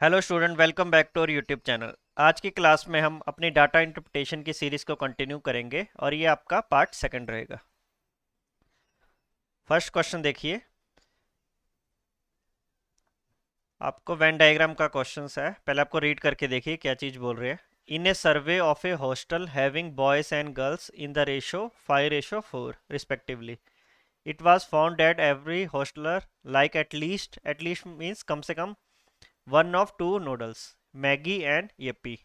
Hello student, welcome back to our YouTube channel. आज की class में हम अपनी डाटा इंटरप्रिटेशन की सीरीज़ को कंटिन्यू करेंगे और ये आपका पार्ट सेकंड रहेगा। फर्स्ट क्वेश्चन देखिए, आपको वेन डायग्राम का क्वेश्चन है। पहले आपको रीड करके देखिए क्या चीज़ बोल रही है। In a survey of a hostel having boys and girls in the ratio 5:4 respectively, it was found that every hosteler like at least means कम से कम one of two noodles, Maggi and Yippee.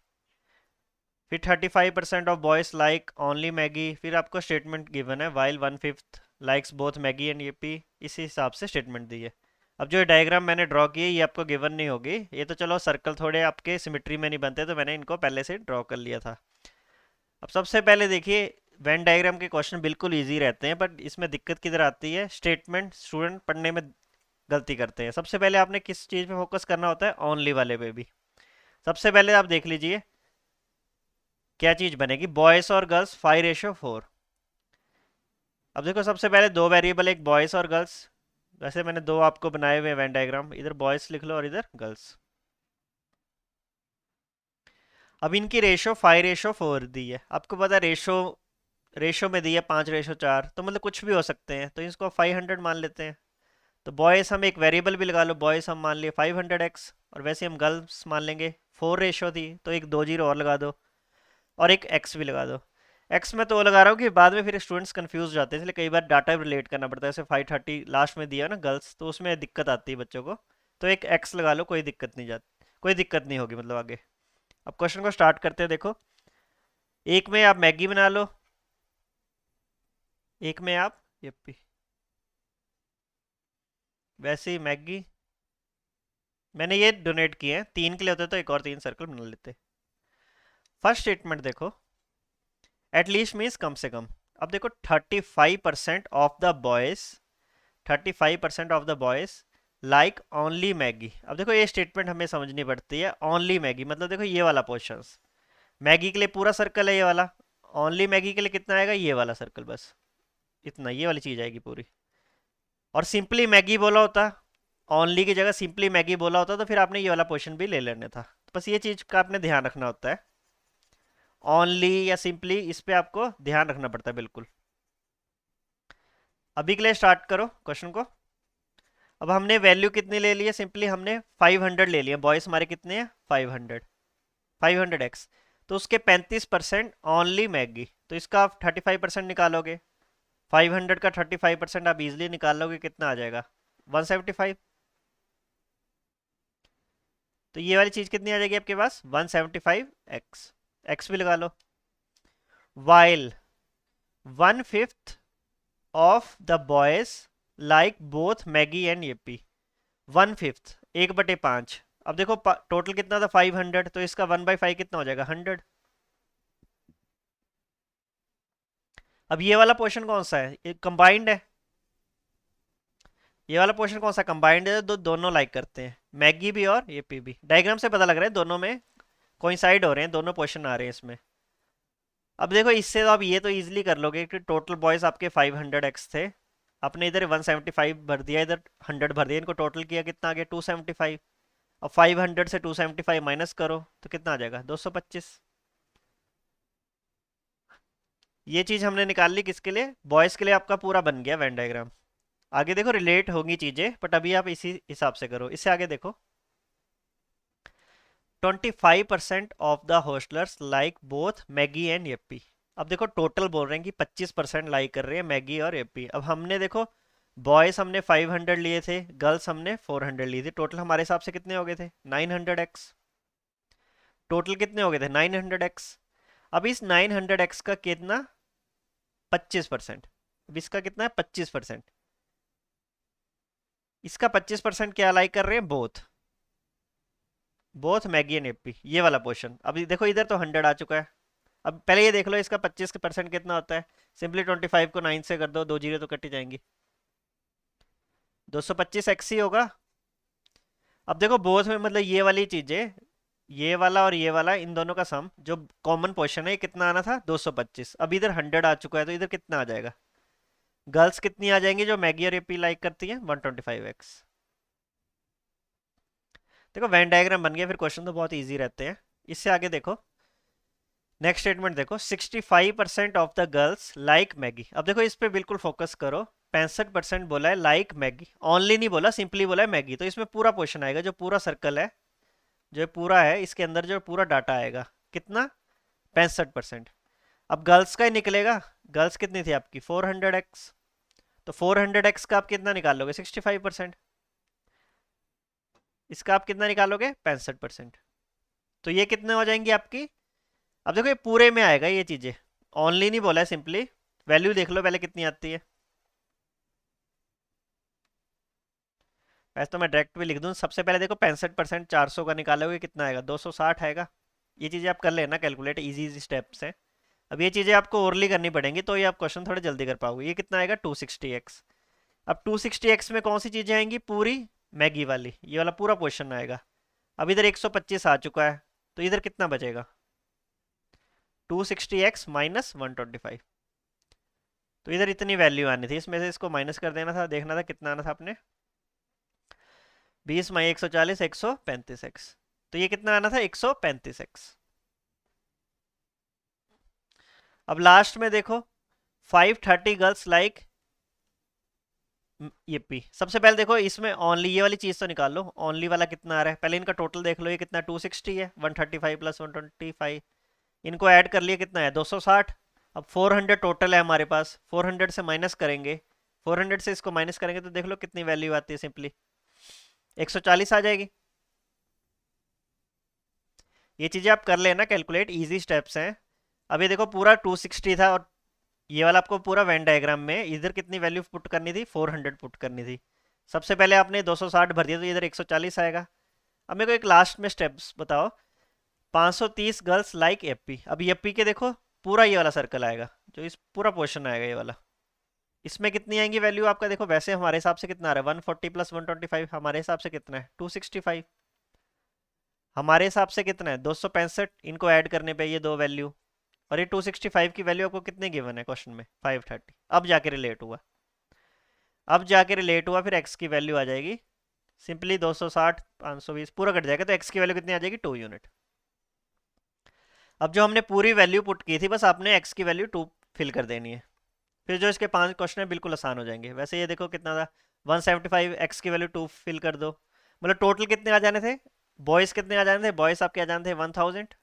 फिर 35% of boys like only Maggi. फिर आपको statement given है while 1/5 likes both Maggi and Yippee. इसी हिसाब से स्टेटमेंट दी है। अब जो डायग्राम मैंने ड्रॉ की है ये आपको गिवन नहीं होगी। ये तो चलो सर्कल थोड़े आपके सिमेट्री में नहीं बनते तो मैंने इनको पहले से ड्रॉ कर लिया था। अब सबसे पहले देखिए, वेन डायग्राम के क्वेश्चन बिल्कुल ईजी रहते हैं, बट इसमें दिक्कत किधर आती है, स्टेटमेंट स्टूडेंट पढ़ने में गलती करते हैं। सबसे पहले आपने किस चीज़ पे फोकस करना होता है, ओनली वाले पे भी। सबसे पहले आप देख लीजिए क्या चीज़ बनेगी, बॉयज़ और गर्ल्स 5:4। अब देखो सबसे पहले दो वेरिएबल, एक बॉयज़ और गर्ल्स। वैसे मैंने दो आपको बनाए हुए वेन डायग्राम, इधर बॉयज़ लिख लो और इधर गर्ल्स। अब इनकी रेशो 5:4 दी है। आपको पता है रेशो रेशो में दी है 5:4, तो मतलब कुछ भी हो सकते हैं, तो इसको 500 मान लेते हैं। तो बॉयज़ हम एक वेरिएबल भी लगा लो, बॉयज़ हम मान लिए 500x, और वैसे हम गर्ल्स मान लेंगे 4 रेशो थी तो एक दो जीरो और लगा दो और एक एक्स भी लगा दो। एक्स में तो वो लगा रहा हूँ कि बाद में फिर स्टूडेंट्स कंफ्यूज हो जाते हैं, इसलिए कई बार डाटा रिलेट करना पड़ता है। जैसे 530 लास्ट में दिया ना गर्ल्स, तो उसमें दिक्कत आती है बच्चों को। तो एक एक्स लगा लो, कोई दिक्कत नहीं होगी मतलब आगे। अब क्वेश्चन को स्टार्ट करते हैं। देखो, एक में आप मैगी बना लो, एक में आप यप्पी। वैसे ही मैगी मैंने ये डोनेट किए हैं, तीन के लिए होते तो एक और तीन सर्कल बना लेते। फर्स्ट स्टेटमेंट देखो, एटलीस्ट मीन्स कम से कम। अब देखो 35% of the boys 35% of the boys like only Maggi. अब देखो ये स्टेटमेंट हमें समझनी पड़ती है। ओनली मैगी मतलब देखो ये वाला पोर्शन, मैगी के लिए पूरा सर्कल है ये वाला। ओनली मैगी के लिए कितना आएगा, ये वाला सर्कल, बस इतना, ये वाली चीज आएगी पूरी। और सिंपली मैगी बोला होता, ओनली की जगह सिंपली मैगी बोला होता, तो फिर आपने ये वाला पोर्शन भी ले लेना था। तो बस ये चीज का आपने ध्यान रखना होता है, ओनली या सिंपली, इस पे आपको ध्यान रखना पड़ता है बिल्कुल। अभी के लिए स्टार्ट करो क्वेश्चन को। अब हमने वैल्यू कितनी ले ली है, सिंपली हमने 500 ले लिया। बॉयज हमारे कितने हैं, 500 तो उसके 35% ओनली मैगी, तो इसका आप 35% निकालोगे। 500 का 35% आप इजिली निकाल लोगे, कितना आ जाएगा, 175। तो ये वाली चीज कितनी आ जाएगी आपके पास, 175x। एक्स भी लगा लो। While 1/5 of the boys like both Maggi and yippee। 1/5, 1/5। अब देखो टोटल कितना था 500, तो इसका 1/5 कितना हो जाएगा, 100। अब ये वाला पोर्शन कौन सा है, ये कंबाइंड है। ये वाला पोर्शन कौन सा कंबाइंड है, दोनों लाइक करते हैं, मैगी भी और ये पी भी। डायग्राम से पता लग रहा है दोनों में कोइंसाइड हो रहे हैं, दोनों पोर्शन आ रहे हैं इसमें। अब देखो इससे तो आप ये तो इजीली कर लोगे कि टोटल बॉयज आपके 500x थे, आपने इधर 175 भर दिया, इधर 100 भर दिया, इनको टोटल किया, कितना आ गया 275। अब 500 से 275 माइनस करो तो कितना आ जाएगा, 225। ये चीज हमने निकाल ली किसके लिए, बॉयज के लिए। आपका पूरा बन गया वेन डायग्राम। आगे देखो रिलेट होंगी चीजें, बट अभी आप इसी हिसाब से करो। इससे आगे देखो, 25% of the hostellers like both Maggi and Yuppie. अब देखो टोटल बोल रहे हैं कि 25% लाइक कर रहे हैं मैगी और यप्पी। अब हमने देखो, बॉयज हमने 500 लिए थे, गर्ल्स हमने 400 लिए थे, टोटल हमारे हिसाब से कितने हो गए थे, 900x। टोटल कितने हो गए थे, 900x। अब इस 900x का कितना, 25%। अब इसका कितना है, 25%। इसका 25% क्या लाइक कर रहे हैं, बोथ बोथ मैगी एंड एप्पी, ये वाला पोर्शन। अभी देखो इधर तो 100 आ चुका है। अब पहले ये देख लो इसका 25% कितना होता है। सिंपली 25 को 9 से कर दो, दो जीरो तो कट ही जाएंगी, 225x ही होगा। अब देखो बोथ में मतलब ये वाली चीजें, ये वाला और ये वाला, इन दोनों का सम जो कॉमन पोर्शन है, ये कितना आना था, 225। अब इधर 100 आ चुका है, तो इधर कितना आ जाएगा, गर्ल्स कितनी आ जाएंगी जो मैगी और एपी लाइक करती है, 125x। देखो वेन डायग्राम बन गया, फिर क्वेश्चन तो बहुत ईजी रहते हैं। इससे आगे देखो, नेक्स्ट स्टेटमेंट देखो, 65% of the girls like Maggi. अब देखो इस पे बिल्कुल फोकस करो। 65% बोला है लाइक मैगी, ओनली नहीं बोला, सिंपली बोला है मैगी। तो इसमें पूरा पोर्शन आएगा, जो पूरा सर्कल है, जो पूरा है, इसके अंदर जो पूरा डाटा आएगा कितना, 65%। अब गर्ल्स का ही निकलेगा। गर्ल्स कितनी थी आपकी, 400x। तो 400x का आप कितना निकालोगे, 65%। इसका आप कितना निकालोगे, 65%। तो ये कितने हो जाएंगी आपकी। अब देखो ये पूरे में आएगा ये चीजें, ओनली नहीं बोला है, सिंपली वैल्यू देख लो पहले कितनी आती है। वैसे तो मैं डायरेक्ट भी लिख दूं, सबसे पहले देखो 65% 400 का निकालोगे कितना आएगा, 260 आएगा। ये चीजें आप कर लेना कैलकुलेट, इजी इजी स्टेप्स हैं। अब ये चीजें आपको ओरली करनी पड़ेंगी, तो ये आप क्वेश्चन थोड़े जल्दी कर पाओगे। ये कितना आएगा, 260x। अब 260x में कौन सी चीजें आएंगी, पूरी मैगी वाली, ये वाला पूरा क्वेश्चन आएगा। अब इधर 125 आ चुका है, तो इधर कितना बचेगा, 260x माइनस 125। तो इधर इतनी वैल्यू आनी थी, इसमें से इसको माइनस कर देना था, देखना था कितना आना था अपने, 20 माई 140, 135x। तो ये कितना आना था, 135x। अब लास्ट में देखो, 530 गर्ल्स लाइक ये पी। सबसे पहले देखो इसमें ओनली ये वाली चीज तो निकाल लो, ओनली वाला कितना आ रहा है, पहले इनका टोटल देख लो, ये कितना 260 है, 135 प्लस 125, इनको ऐड कर लिए कितना है, 260। अब 400 टोटल है हमारे पास, 400 से माइनस करेंगे, 400 से इसको माइनस करेंगे तो देख लो कितनी वैल्यू आती है, सिंपली 140 आ जाएगी। ये चीजें आप कर लेना कैलकुलेट, इजी स्टेप्स हैं। अब ये देखो पूरा 260 था, और ये वाला आपको पूरा वेन डायग्राम में इधर कितनी वैल्यू पुट करनी थी, 400 पुट करनी थी। सबसे पहले आपने 260 भर दिया, तो इधर 140 आएगा। अब मेरे को एक लास्ट में स्टेप्स बताओ, 530 गर्ल्स लाइक एपी। अब एपी के देखो पूरा ये वाला सर्कल आएगा, जो इस पूरा पोर्शन आएगा ये वाला, इसमें कितनी आएंगी वैल्यू आपका, देखो वैसे हमारे हिसाब से कितना आ रहा है, 140 प्लस 125, हमारे हिसाब से कितना है, 265। हमारे हिसाब से कितना है, 265। इनको ऐड करने पे ये दो वैल्यू, और ये 265 की वैल्यू आपको कितने गिवन है क्वेश्चन में, 530। अब जाके रिलेट हुआ, अब जाके रिलेट हुआ, फिर x की वैल्यू आ जाएगी सिंपली 260, 520 पूरा कट जाएगा, तो x की वैल्यू कितनी आ जाएगी, 2 यूनिट। अब जो हमने पूरी वैल्यू पुट की थी, बस आपने x की वैल्यू 2 फिल कर देनी है। फिर जो इसके 5 क्वेश्चन है बिल्कुल आसान हो जाएंगे। वैसे ये देखो कितना था, 175, x की वैल्यू 2 फिल कर दो। मतलब टोटल कितने आ जाने थे, बॉयज़ कितने आ जाने थे, बॉयज़ आपके आ जाने थे 1000,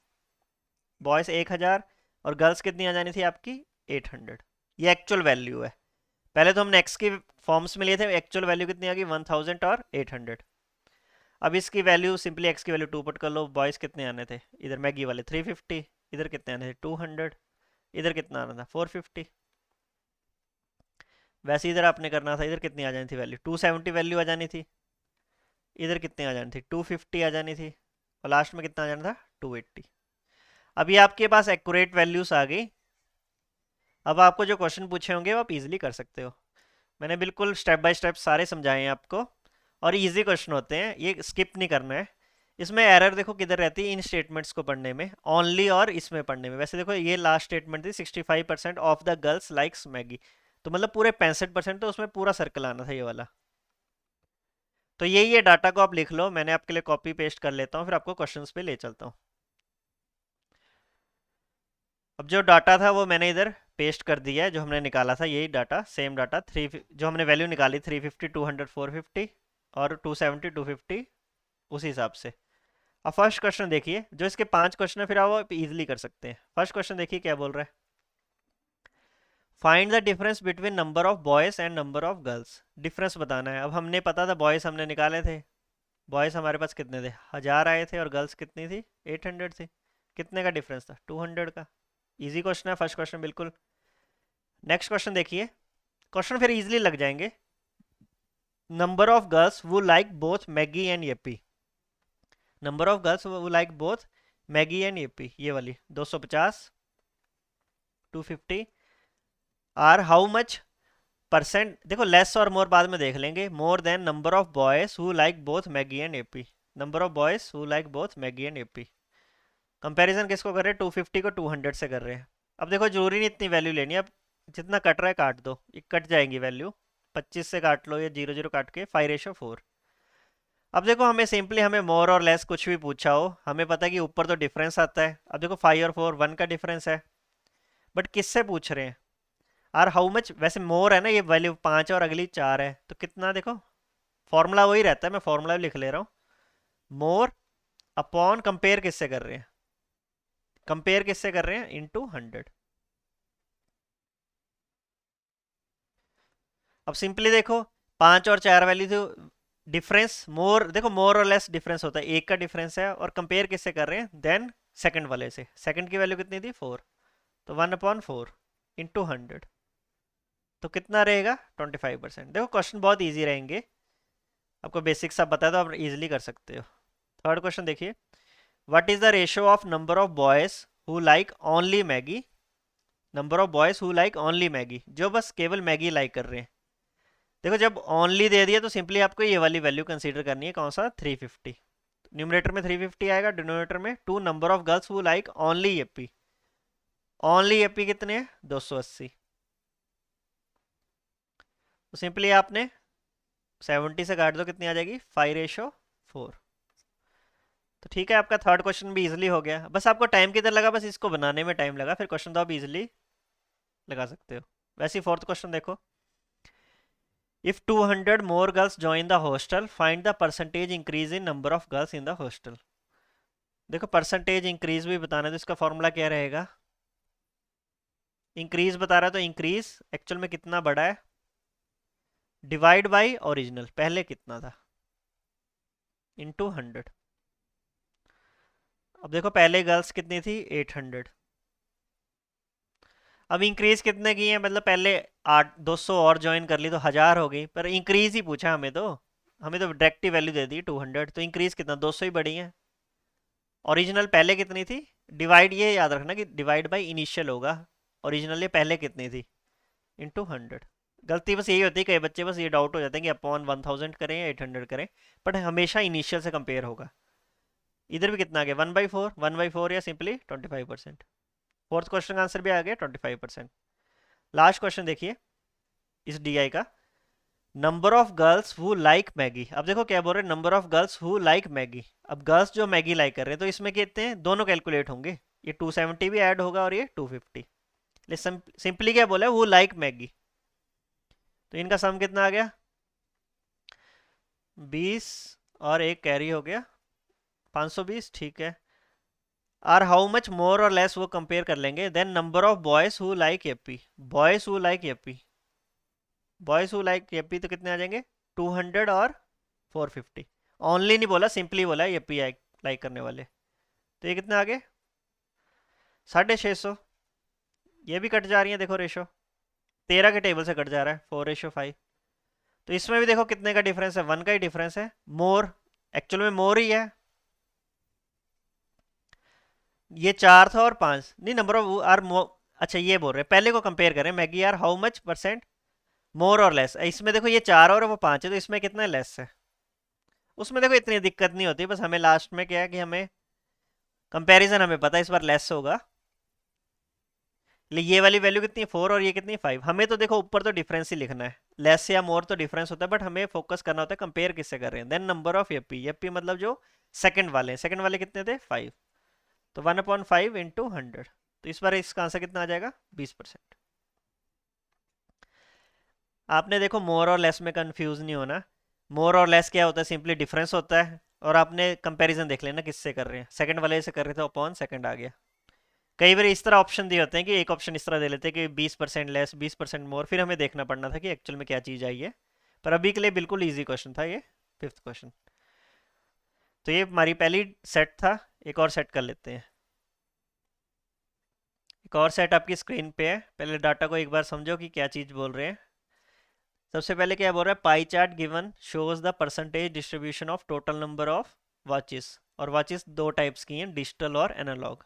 बॉयज़ 1000, और गर्ल्स कितनी आ जानी थी आपकी 800। ये एक्चुअल वैल्यू है। पहले तो हमने एक्स की फॉर्म्स में लिए थे, एक्चुअल वैल्यू कितनी आ गई, 1000 और 800। अब इसकी वैल्यू सिंपली एक्स की वैल्यू 2 पुट कर लो। बॉयज़ कितने आने थे, इधर मैगी वाले 350, इधर कितने आने थे 200, इधर कितना आना था 450। वैसे इधर आपने करना था, इधर कितनी आ जानी थी वैल्यू, 270 वैल्यू आ जानी थी, इधर कितने आ जानी थी 250 आ जानी थी, और लास्ट में कितना आ जाना था 280। अब ये आपके पास एक्यूरेट वैल्यूज आ गई। अब आपको जो क्वेश्चन पूछे होंगे वो आप इजीली कर सकते हो। मैंने बिल्कुल स्टेप बाय स्टेप सारे समझाए हैं आपको, और इजी क्वेश्चन होते हैं, ये स्किप नहीं करना है। इसमें एरर देखो किधर रहती है, इन स्टेटमेंट्स को पढ़ने में ओनली, और इसमें पढ़ने में। वैसे देखो ये लास्ट स्टेटमेंट थी, 65% of the girls likes Maggi, तो मतलब पूरे 65%, तो उसमें पूरा सर्कल आना था ये वाला। तो यही है, डाटा को आप लिख लो, मैंने आपके लिए कॉपी पेस्ट कर लेता हूँ, फिर आपको क्वेश्चंस पे ले चलता हूँ। अब जो डाटा था वो मैंने इधर पेस्ट कर दिया है, जो हमने निकाला था यही डाटा, सेम डाटा, जो हमने वैल्यू निकाली 350, 200, 450 और 270, 250, उसी हिसाब से। अब फर्स्ट क्वेश्चन देखिए, जो इसके 5 क्वेश्चन है फिर आप इजीली कर सकते हैं। फर्स्ट क्वेश्चन देखिए क्या बोल रहा है, find the difference between number of boys and number of girls. Difference बताना है। अब हमने पता था बॉयज हमने निकाले थे, बॉयज हमारे पास कितने थे, 1000 आए थे, और गर्ल्स कितनी थी 800 थी। कितने का डिफरेंस था, 200 का। इजी क्वेश्चन है फर्स्ट क्वेश्चन बिल्कुल। नेक्स्ट क्वेश्चन देखिए, क्वेश्चन फिर इजीली लग जाएंगे। नंबर ऑफ गर्ल्स वो like both Maggi and Yippee, number of girls वो like both Maggi and Yippee, ये वाली 250, 250 आर हाउ मच परसेंट। देखो लेस और मोर बाद में देख लेंगे, more than number of boys who like both Maggi and Yippee, number of boys who like both Maggi and AP. Comparison किसको कर रहे हैं, 250 को 200 से कर रहे हैं। अब देखो जरूरी नहीं इतनी वैल्यू लेनी, अब जितना कट रहा है काट दो, ये कट जाएंगी वैल्यू, 25 से काट लो, या 0 0 काट के 5:4। अब देखो हमें सिंपली हमें मोर और लेस कुछ भी पूछा हो, हमें पता है कि ऊपर तो डिफरेंस आता है। अब देखो 5 और 4 1 का डिफरेंस है, बट किससे पूछ रहे हैं? और हाउ मच, वैसे मोर है ना, ये वैल्यू 5 और अगली 4 है, तो कितना देखो फॉर्मूला वही रहता है, मैं फॉर्मूला भी लिख ले रहा हूँ। मोर अपॉन, कंपेयर किससे कर रहे हैं? कंपेयर किससे कर रहे हैं? इनटू 100। अब सिंपली देखो 5 और 4 वैल्यू तो डिफरेंस, मोर देखो मोर और लेस डिफरेंस होता है, एक का डिफरेंस है, और कंपेयर किससे कर रहे हैं? देन सेकंड वाले से। सेकंड की वैल्यू कितनी थी? 4, तो 1/4 इंटू 100, तो कितना रहेगा? 25%। देखो क्वेश्चन बहुत ईजी रहेंगे, आपको बेसिक्स सब बताया तो आप इजीली कर सकते हो। थर्ड क्वेश्चन देखिए, what is the ratio of number of boys who like only Maggi, number of boys who like only Maggi, जो बस केवल मैगी लाइक कर रहे हैं। देखो जब ओनली दे दिया तो सिंपली आपको ये वाली वैल्यू कंसीडर करनी है, कौन सा? 350। न्यूमरेटर में 350 आएगा, डिनोमिनेटर में 2 number of girls who like only AP. Only AP कितने हैं? 280। तो सिंपली आपने 70 से काट दो, कितनी आ जाएगी? 5/4। तो ठीक है, आपका थर्ड क्वेश्चन भी इजीली हो गया। बस आपको टाइम किधर लगा? बस इसको बनाने में टाइम लगा, फिर क्वेश्चन तो आप इजीली लगा सकते हो। वैसे ही फोर्थ क्वेश्चन देखो, if 200 more girls join the hostel, find the percentage increase in number of girls in the hostel. देखो परसेंटेज इंक्रीज भी बताना है, तो इसका फॉर्मूला क्या रहेगा? इंक्रीज बता रहा है तो इंक्रीज एक्चुअल में कितना बड़ा है, डिवाइड बाई ओरिजिनल, पहले कितना था, इंटू 100। अब देखो पहले गर्ल्स कितनी थी? 800। अब इंक्रीज कितने की है? मतलब पहले 200 और ज्वाइन कर ली तो 1000 हो गई, पर इंक्रीज ही पूछा हमें तो डायरेक्ट ही वैल्यू दे दी 200, तो इंक्रीज कितना? 200 ही बढ़ी है। ओरिजिनल पहले कितनी थी? डिवाइड, ये याद रखना कि डिवाइड बाई इनिशियल होगा, ओरिजिनल ये पहले कितनी थी, इंटू 100। गलती बस यही होती है, कई बच्चे बस ये डाउट हो जाते हैं कि अपॉन 1000 करें या 800 करें, बट हमेशा इनिशियल से कंपेयर होगा। इधर भी कितना आ गया? 1/4, 1/4 या सिंपली 25%। फोर्थ क्वेश्चन का आंसर भी आ गया 25%। लास्ट क्वेश्चन देखिए इस डीआई का, number of girls who like Maggi. अब देखो क्या बोल रहे हैं, number of girls who like Maggi. अब गर्ल्स जो मैगी लाइक कर रहे हैं, तो इसमें कितने हैं? दोनों कैलकुलेट होंगे, ये 270 भी ऐड होगा और ये 250। सिंपली क्या बोला है? वो लाइक मैगी, तो इनका सम कितना आ गया? 20 और एक कैरी हो गया, 520। ठीक है, और हाउ मच मोर और लेस वो कंपेयर कर लेंगे। Then number of boys who like AP, boys who like AP, boys who like AP तो कितने आ जाएंगे? 200 और 450। ओनली नहीं बोला, सिंपली बोला एपी लाइक करने वाले, तो ये कितने आ गए? 650। ये भी कट जा रही है, देखो रेशो 13 के टेबल से कट जा रहा है, 4/5। तो इसमें भी देखो कितने का डिफरेंस है? 1 का ही डिफरेंस है। मोर, एक्चुअल में मोर ही है, ये 4 था और 5 नहीं, नंबर ऑफ आर अच्छा ये बोल रहे हैं, पहले को कंपेयर करें, Maggie are how much percent more और लेस। इसमें देखो ये 4 और वो 5 है, तो इसमें कितना लेस है? उसमें देखो इतनी दिक्कत नहीं होती, बस हमें लास्ट में क्या है कि हमें कंपैरिजन हमें पता है इस बार लेस होगा। ये वाली वैल्यू कितनी है? 4 और ये कितनी है? 5। हमें तो देखो ऊपर तो डिफरेंस ही लिखना है, लेस या मोर तो डिफरेंस होता है, बट हमें फोकस करना होता है कंपेयर किससे कर रहे हैं। Then number of AP, AP मतलब जो सेकंड वाले हैं, सेकंड वाले कितने थे? 5, तो 1/5 इंटू 100। तो इस बार इसका आंसर कितना आ जाएगा? 20%। आपने देखो मोर और लेस में कंफ्यूज नहीं होना। मोर और लेस क्या होता है? सिंपली डिफरेंस होता है, और आपने कंपैरिजन देख लेना किससे कर रहे हैं, सेकंड वाले से कर रहे थे, अपॉन सेकंड आ गया। कई बार इस तरह ऑप्शन दिए होते हैं कि एक ऑप्शन इस तरह दे लेते हैं कि 20% लेस, 20% मोर, फिर हमें देखना पड़ना था कि एक्चुअल में क्या चीज़ आई है। पर अभी के लिए बिल्कुल ईजी क्वेश्चन था ये, फिफ्थ क्वेश्चन। तो ये हमारी पहली सेट था, एक और सेट कर लेते हैं। एक और सेट आपकी स्क्रीन पे है, पहले डाटा को एक बार समझो कि क्या चीज़ बोल रहे हैं। सबसे पहले क्या बोल रहा है? Pie chart given shows the percentage distribution of total number of watches, और वॉचेस दो टाइप्स की हैं, डिजिटल और analogue,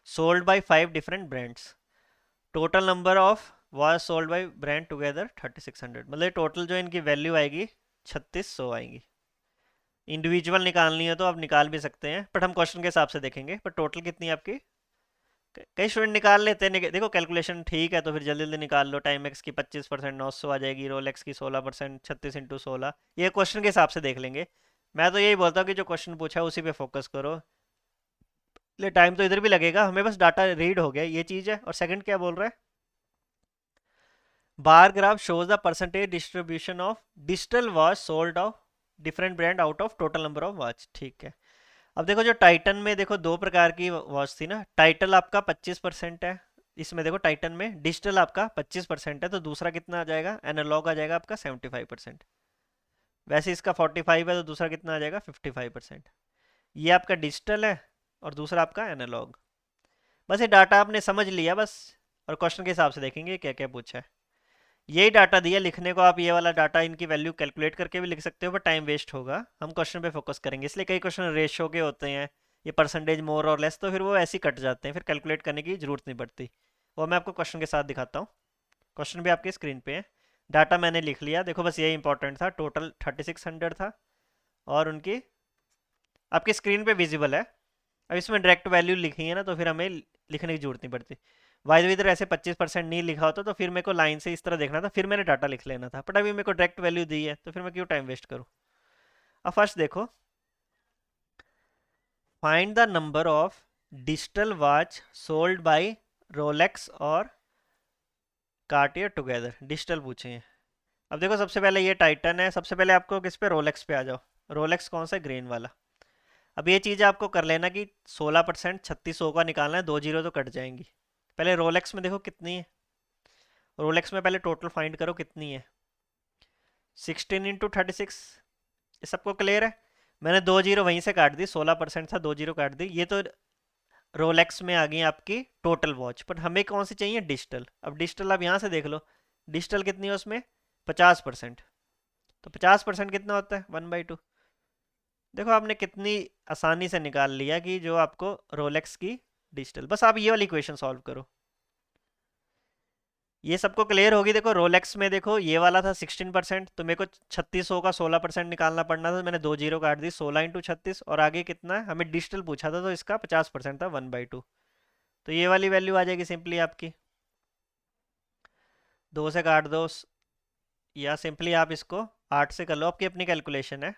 sold by 5 different brands. Total number of watch sold by brand together 3600, मतलब टोटल जो इनकी वैल्यू आएगी 3600 आएगी। इंडिविजुअल निकालनी है तो आप निकाल भी सकते हैं, बट हम क्वेश्चन के हिसाब से देखेंगे। पर टोटल कितनी है आपकी? कई स्टूडेंट निकाल लेते हैं, देखो कैलकुलेशन ठीक है तो फिर जल्दी जल्दी निकाल लो। टाइम एक्स की 25% 900 आ जाएगी, रोल एक्स की 16%, 36 इंटू 16, ये क्वेश्चन के हिसाब से देख लेंगे। मैं तो यही बोलता हूँ कि जो क्वेश्चन पूछा है उसी पे फोकस करो। ले टाइम तो इधर भी लगेगा, हमें बस डाटा रीड हो गया ये चीज़ है। और सेकंड क्या बोल रहा है, bar graph shows the percentage distribution of digital watch sold off different brand out of total number of watch. ठीक है। अब देखो जो टाइटन में देखो दो प्रकार की वॉच थी ना, टाइटल आपका 25% है, इसमें देखो टाइटन में डिजिटल आपका 25% है, तो दूसरा कितना आ जाएगा, एनालॉग आ जाएगा आपका 75%। वैसे इसका 45 है तो दूसरा कितना आ जाएगा 55%। ये आपका डिजिटल है और दूसरा आपका एनालॉग। बस ये डाटा आपने समझ लिया बस, और क्वेश्चन के हिसाब से देखेंगे क्या क्या पूछा है। यही डाटा दिया लिखने को, आप ये वाला डाटा इनकी वैल्यू कैलकुलेट करके भी लिख सकते हो, पर टाइम वेस्ट होगा। हम क्वेश्चन पे फोकस करेंगे, इसलिए कई क्वेश्चन रेशो के होते हैं, ये परसेंटेज मोर और लेस, तो फिर वो ऐसे ही कट जाते हैं, फिर कैलकुलेट करने की जरूरत नहीं पड़ती। वो मैं आपको क्वेश्चन के साथ दिखाता हूँ। क्वेश्चन भी आपकी स्क्रीन पे है, डाटा मैंने लिख लिया, देखो बस यही इंपॉर्टेंट था। टोटल 3600 था, और उनकी आपकी स्क्रीन पे विजिबल है। अब इसमें डायरेक्ट वैल्यू लिखी है ना, तो फिर हमें लिखने की जरूरत नहीं पड़ती। वाइज इधर ऐसे 25% नहीं लिखा होता तो फिर मेरे को लाइन से इस तरह देखना था, फिर मैंने डाटा लिख लेना था, बट अभी मेरे को डायरेक्ट वैल्यू दी है तो फिर मैं क्यों टाइम वेस्ट करूँ। अब फर्स्ट देखो, find the number of digital watch sold by Rolex और कार्टियर टुगेदर। डिजिटल पूछे हैं। अब देखो सबसे पहले ये टाइटन है, सबसे पहले आपको किस पे, रोलेक्स पे आ जाओ। रोलेक्स कौन सा, ग्रीन वाला। अब ये चीज़ आपको कर लेना कि 16% 3600 का निकालना है, दो जीरो तो कट जाएंगी। पहले रोलेक्स में देखो कितनी है, रोलेक्स में पहले टोटल फाइंड करो कितनी है। 16 × 36, ये सबको क्लियर है। मैंने दो जीरो वहीं से काट दी, 16% था, दो जीरो काट दी। ये तो रोलेक्स में आ गई आपकी टोटल वॉच, पर हमें कौन सी चाहिए, डिजिटल। अब डिजिटल आप यहाँ से देख लो, डिजिटल कितनी है उसमें, 50%। तो 50% कितना होता है, 1/2। देखो आपने कितनी आसानी से निकाल लिया कि जो आपको रोलेक्स की डिजिटल। बस आप ये वाली इक्वेशन सॉल्व करो, ये सबको क्लियर होगी। देखो रोलेक्स में देखो ये वाला था 16%, तो मेरे को 3600 का 16% निकालना पड़ना था, मैंने दो जीरो काट दी, 16 × 36। और आगे कितना है, हमें डिजिटल पूछा था तो इसका 50% था, 1/2। तो ये वाली वैल्यू आ जाएगी सिंपली आपकी, दो से काट दो, या सिंपली आप इसको 8 से कर लो, आपकी अपनी कैलकुलेशन है।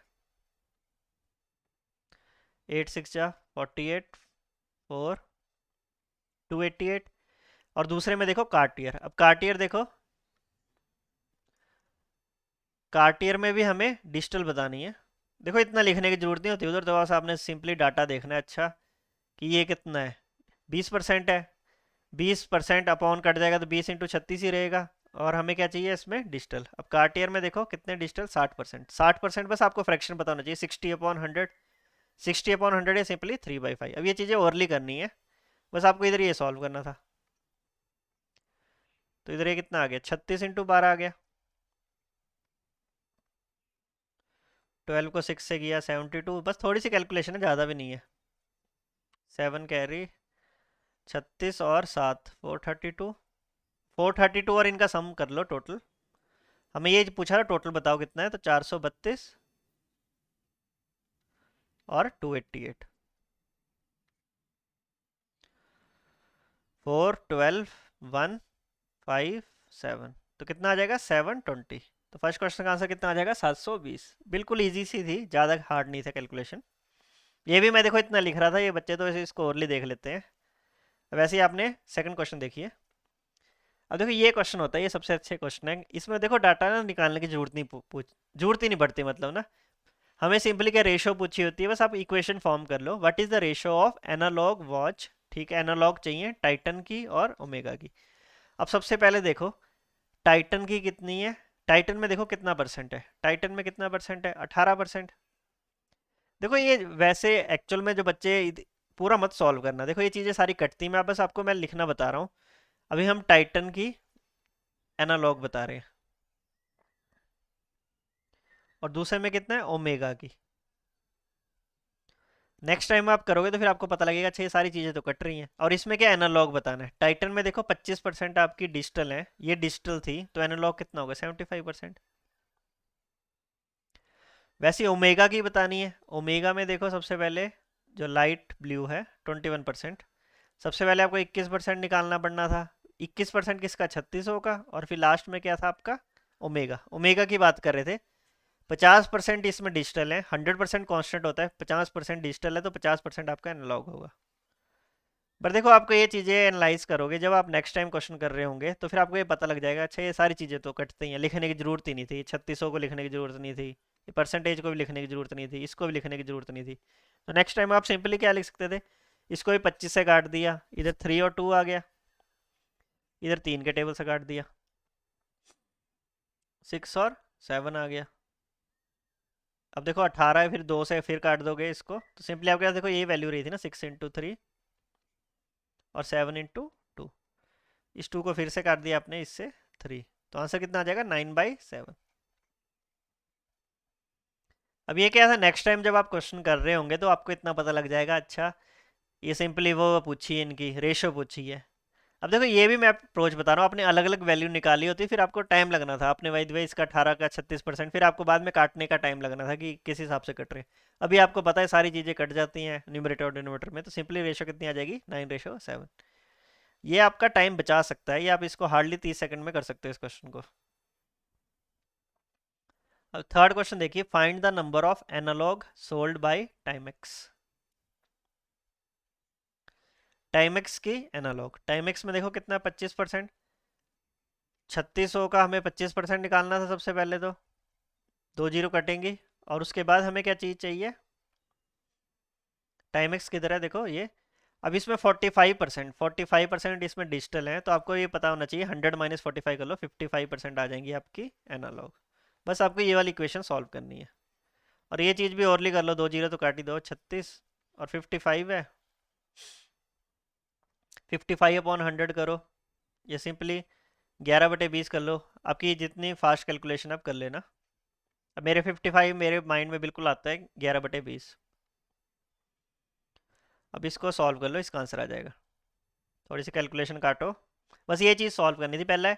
8 × 6 = 48, 4 288। और दूसरे में देखो कार्टियर। अब कार्टियर देखो, कार्टियर में भी हमें डिजिटल बतानी है। देखो इतना लिखने की जरूरत नहीं होती उधर, तो बस आपने सिंपली डाटा देखना है। अच्छा कि ये कितना है, 20% है, 20% अपॉन कट जाएगा तो 20 × 36 ही रहेगा। और हमें क्या चाहिए इसमें, डिजिटल। अब कार्टियर में देखो कितने डिजिटल, 60%। 60% बस आपको फ्रैक्शन पता होना चाहिए, 60/100। 60/100 है सिंपली 3/5। अब ये चीज़ें ओरली करनी है, बस आपको इधर ये सॉल्व करना था। तो इधर ये कितना आ गया, 36 × 12 आ गया। 12 को 6 से किया 72, बस थोड़ी सी कैलकुलेशन है, ज़्यादा भी नहीं है। 7 कैरी, 36 और 7, 432। 432 और इनका सम कर लो टोटल। हमें ये पूछा था टोटल बताओ कितना है, तो 432 और 288। 4 12 1 5 7, तो कितना आ जाएगा 720। तो फर्स्ट क्वेश्चन का आंसर कितना आ जाएगा, 720। बिल्कुल इजी सी थी, ज़्यादा हार्ड नहीं था कैलकुलेशन। ये भी मैं देखो इतना लिख रहा था, ये बच्चे तो इसको ओरली देख लेते हैं। वैसे ही आपने सेकंड क्वेश्चन देखिए। अब देखो ये क्वेश्चन होता है, ये सबसे अच्छे क्वेश्चन है। इसमें देखो डाटा ना निकालने की जरूरत नहीं, जरूरत ही नहीं पड़ती, मतलब ना हमें सिंपली क्या रेशो पूछी होती है, बस आप इक्वेशन फॉर्म कर लो, what is the ratio of analogue watch. ठीक है, एनालॉग चाहिए टाइटन की और ओमेगा की। अब सबसे पहले देखो टाइटन की कितनी है, टाइटन में देखो कितना परसेंट है, टाइटन में कितना परसेंट है, 18%। देखो ये वैसे एक्चुअल में जो बच्चे पूरा मत सॉल्व करना, देखो ये चीज़ें सारी कटती, मैं बस आपको मैं लिखना बता रहा हूँ। अभी हम टाइटन की एनालॉग बता रहे हैं, और दूसरे में कितना है, ओमेगा की। नेक्स्ट टाइम आप करोगे तो फिर आपको पता लगेगा, अच्छा ये सारी चीज़ें तो कट रही हैं। और इसमें क्या एनालॉग बताना है, टाइटन में देखो 25% आपकी डिजिटल है, ये डिजिटल थी, तो एनालॉग कितना होगा, 75%। वैसे ओमेगा की बतानी है, ओमेगा में देखो सबसे पहले जो लाइट ब्लू है 21%। सबसे पहले आपको 21% निकालना पड़ना था, 21% किसका, 3600 का। और फिर लास्ट में क्या था आपका, ओमेगा, ओमेगा की बात कर रहे थे। 50% इसमें डिजिटल है, 100% कॉन्स्टेंट होता है, 50% डिजिटल है, तो 50% आपका एनालॉग होगा। पर देखो आपको ये चीज़ें एनालाइज करोगे जब आप नेक्स्ट टाइम क्वेश्चन कर रहे होंगे, तो फिर आपको ये पता लग जाएगा, अच्छा ये सारी चीज़ें तो कटती हैं, लिखने की जरूरत ही नहीं थी, 3600 को लिखने की जरूरत नहीं थी, ये परसेंटेज को भी लिखने की जरूरत नहीं थी, इसको भी लिखने की जरूरत नहीं थी। तो नेक्स्ट टाइम आप सिंपली क्या लिख सकते थे, इसको भी 25 से काट दिया, इधर 3 और 2 आ गया, इधर 3 के टेबल से काट दिया, 6 और 7 आ गया। अब देखो 18 है, फिर 2 से फिर काट दोगे इसको, तो सिंपली आपके पास देखो यही वैल्यू रही थी ना, 6 × 3 और 7 × 2। इस 2 को फिर से काट दिया आपने इससे 3, तो आंसर कितना आ जाएगा, 9/7। अब ये क्या था, नेक्स्ट टाइम जब आप क्वेश्चन कर रहे होंगे तो आपको इतना पता लग जाएगा, अच्छा ये सिंपली वो पूछी है, इनकी रेशो पूछी है। अब देखो ये भी मैं अप्रोच बता रहा हूँ, आपने अलग अलग वैल्यू निकाली होती, फिर आपको टाइम लगना था, आपने वाई वाई इसका 18 का 36%, फिर आपको बाद में काटने का टाइम लगना था कि किस हिसाब से कट रहे हैं। अभी आपको पता है सारी चीज़ें कट जाती हैं न्यूमरेटर और डिनोमिनेटर में, तो सिंपली रेशो कितनी आ जाएगी, 9/7। ये आपका टाइम बचा सकता है, ये आप इसको हार्डली 30 सेकंड में कर सकते हो इस क्वेश्चन को। अब थर्ड क्वेश्चन देखिए, find the number of analogue sold by Timex. Timex की एनालॉग, टाइमेक्स में देखो कितना 25%, 3600 का हमें 25% निकालना था सबसे पहले, तो 2 जीरो कटेंगी, और उसके बाद हमें क्या चीज़ चाहिए, टाइमेक्स किधर है देखो ये। अब इसमें 45% इसमें डिजिटल है, तो आपको ये पता होना चाहिए 100 - 45 कर लो, 55% आ जाएंगी आपकी एनालॉग। बस आपको ये वाली इक्वेशन सॉल्व करनी है, और ये चीज़ भी ओरली कर लो, 2 जीरो तो काट ही दो, 36 और 55 है, 55/100 करो, ये सिंपली 11/20 कर लो, आपकी जितनी फास्ट कैलकुलेशन आप कर लेना। अब मेरे 55 मेरे माइंड में बिल्कुल आता है 11/20। अब इसको सॉल्व कर लो, इसका आंसर आ जाएगा। थोड़ी सी कैलकुलेशन काटो, बस ये चीज़ सॉल्व करनी थी पहले।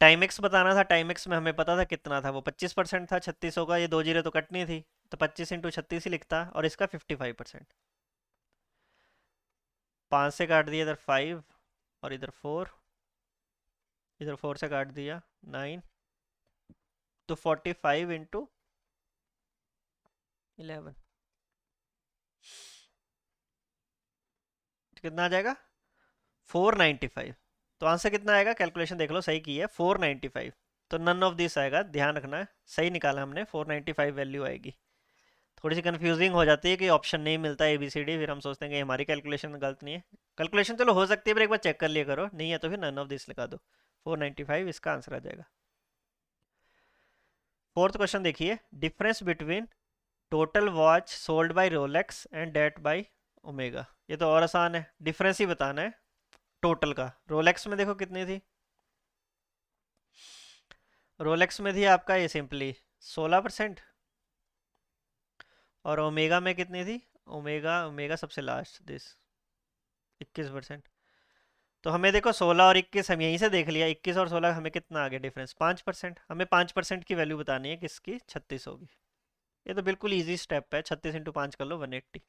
टाइम एक्स बताना था, टाइम एक्स में हमें पता था कितना था, वो 25% था, 3600 का, ये 2 जीरो तो कटनी थी, तो 25 × 36 ही लिखता, और इसका 55%। 5 से काट दिया इधर 5, और इधर 4, इधर 4 से काट दिया 9, तो 45 × 11 कितना आ जाएगा, 495। तो आंसर कितना आएगा, कैलकुलेशन देख लो, सही की है, 495। तो नन ऑफ दिस आएगा, ध्यान रखना है, सही निकाला हमने, 495 वैल्यू आएगी। थोड़ी सी कंफ्यूजिंग हो जाती है कि ऑप्शन नहीं मिलता ए बी सी डी, फिर हम सोचते हैं कि हमारी कैलकुलेशन गलत नहीं है। कैलकुलेशन चलो हो सकती है, पर एक बार चेक कर लिया करो, नहीं है तो फिर नन ऑफ दिस लगा दो, 495 इसका आंसर आ जाएगा। फोर्थ क्वेश्चन देखिए, difference between total watch sold by Rolex and that by Omega. ये तो और आसान है, डिफरेंस ही बताना है टोटल का। रोलेक्स में देखो कितनी थी, रोलेक्स में थी आपका ये सिंपली 16%, और ओमेगा में कितनी थी, ओमेगा ओमेगा सबसे लास्ट दिस 21%। तो हमें देखो 16 और 21 हम यहीं से देख लिया, 21 और 16 हमें कितना आ गया डिफरेंस, 5%। हमें 5% की वैल्यू बतानी है किसकी, 36 होगी। ये तो बिल्कुल इजी स्टेप है, 36 × 5 कर लो 180।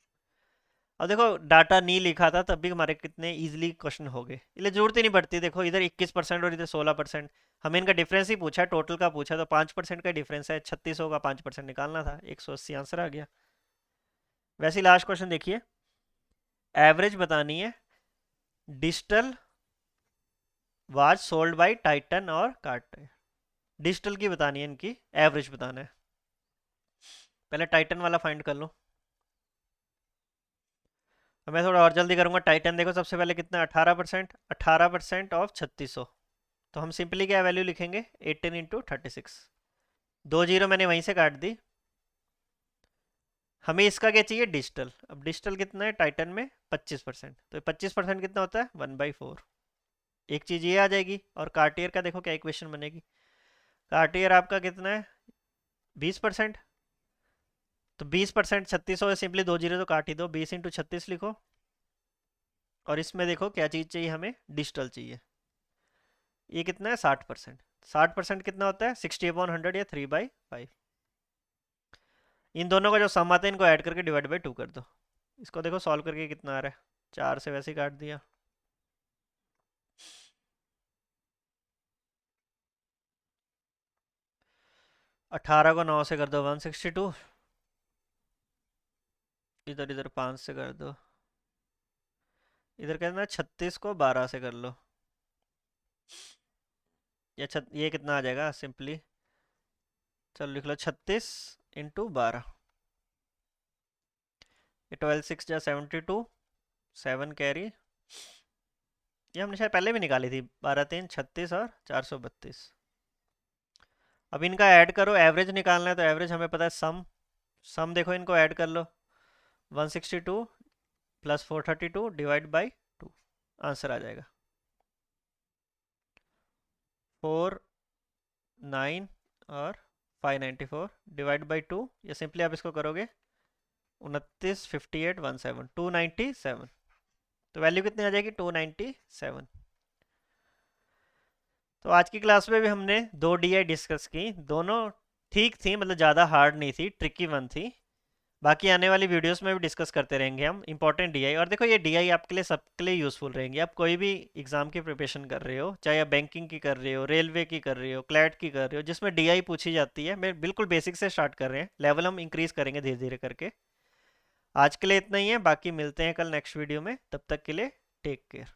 अब देखो डाटा नहीं लिखा था तब भी हमारे कितने इजीली क्वेश्चन हो गए, इसलिए जरूरत ही नहीं पड़ती, देखो इधर 21% और इधर 16%, हमें इनका डिफरेंस ही पूछा है, टोटल का पूछा, तो 5% का डिफरेंस है, 3600 का 5% निकालना था, 180 आंसर आ गया। वैसे लास्ट क्वेश्चन देखिए, एवरेज बतानी है digital watch sold bye Titan और कार्टर। डिजिटल की बतानी है, इनकी एवरेज बताना है। पहले टाइटन वाला फाइंड कर लो, तो मैं थोड़ा और जल्दी करूंगा। टाइटन देखो सबसे पहले कितना, 18%, 18% ऑफ 3600, तो हम सिंपली क्या वैल्यू लिखेंगे, 18 × 36। 2 जीरो मैंने वहीं से काट दी। हमें इसका क्या चाहिए, डिजिटल। अब डिजिटल कितना है टाइटन में, 25%, तो 25% कितना होता है, 1/4। एक चीज़ ये आ जाएगी, और कार्टियर का देखो क्या इक्वेशन बनेगी, कार्टियर आपका कितना है, 20%। तो 20% 3600 है, सिंपली 2 जीरो तो काट ही दो, 20 × 36 लिखो, और इसमें देखो क्या चीज़ चाहिए, हमें डिजिटल चाहिए। ये कितना है, 60%। 60% कितना होता है, 60/100 या 3/5। इन दोनों का जो सम आता है इनको ऐड करके डिवाइड बाई 2 कर दो। इसको देखो सॉल्व करके कितना आ रहा है, 4 से वैसे ही काट दिया। 18 को 9 से कर दो 162। इधर इधर 5 से कर दो। इधर कहना 36 को 12 से कर लो। ये कितना आ जाएगा सिंपली। चलो लिख लो 36 × 12। ये 12 6 जा 72। 7 कैरी। ये हमने शायद पहले भी निकाली थी। 12 3 36 और 432। अब इनका ऐड करो, एवरेज निकालना है तो एवरेज हमें पता है सम। सम देखो, इनको ऐड कर लो। 162 + 432 ÷ 2। आंसर आ जाएगा 4 9 और 594 ÷ 2। या सिंपली आप इसको करोगे 29 58 17 297। तो वैल्यू कितनी आ जाएगी 297। तो आज की क्लास में भी हमने दो डीआई डिस्कस की। दोनों ठीक थी, मतलब ज़्यादा हार्ड नहीं थी, ट्रिकी वन थी। बाकी आने वाली वीडियोस में भी डिस्कस करते रहेंगे हम इंपॉर्टेंट डीआई। और देखो ये डीआई आपके लिए सबके लिए यूज़फुल रहेंगी। आप कोई भी एग्ज़ाम की प्रिपरेशन कर रहे हो, चाहे आप बैंकिंग की कर रहे हो, रेलवे की कर रहे हो, क्लैट की कर रहे हो, जिसमें डीआई पूछी जाती है। मैं बिल्कुल बेसिक से स्टार्ट कर रहे हैं, लेवल हम इंक्रीज़ करेंगे धीरे धीरे करके। आज के लिए इतना ही है, बाकी मिलते हैं कल नेक्स्ट वीडियो में। तब तक के लिए टेक केयर।